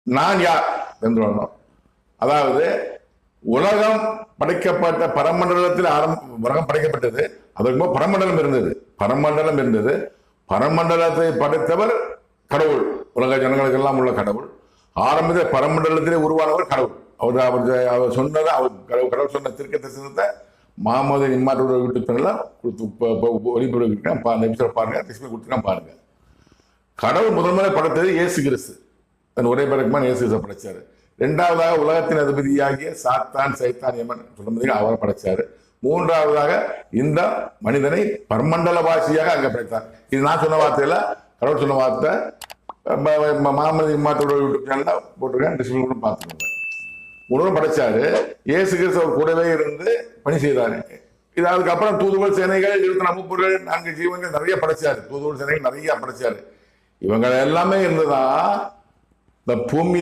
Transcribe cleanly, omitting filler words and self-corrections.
நான் யார் என்று வரணும். அதாவது உலகம் படைக்கப்பட்ட பரமண்டலத்தில் உலகம் படைக்கப்பட்டது. அதற்கு பரமண்டலம் இருந்தது. பரமண்டலத்தை படைத்தவர் கடவுள். உலக ஜனங்களுக்கெல்லாம் உள்ள கடவுள். ஆரம்பத்தில் பரமண்டலத்திலே உருவானவர் கடவுள். அவர் சொன்னதை கடவுள் சொன்ன திருக்க தரிசனத்தை மாமது இம்மாற்றோட வீட்டுலாம் ஒளிபரப்பு பாருங்க. பாருங்க, கடவுள் முதன்முறை படைத்தது இயேசு கிறிஸ்து. தன் ஒரே பிறகுமான இயேசு கிறிஸ்து படைச்சாரு. இரண்டாவதாக உலகத்தின் அதிபதியாகிய சாத்தான் சைத்தான் யமன் சொல்ல அவரை படைச்சாரு. மூன்றாவதாக இந்த மனிதனை பரமண்டலவாசியாக அங்க படைத்தார். இது நான் சொன்ன வார்த்தையில கடவுள் சொன்ன வார்த்தை. மாமது இம்மாற்றோட யூடியூப் சேனல்ல போட்டிருக்கேன், டிஸ்கிரிப்ஷன் பார்த்துக்கோங்க. உணவு படைச்சாரு. இயேசு கிறிஸ்து அவர் கூடவே இருந்து பணி செய்தாரு. இது அதுக்கப்புறம் தூதுவல் சேனைகள் 24 பொருள் 4 ஜீவன்கள் நிறைய படைச்சாரு. தூதுவல் சேனைகள் நிறைய படைச்சாரு. இவங்க எல்லாமே இருந்ததா இந்த பூமி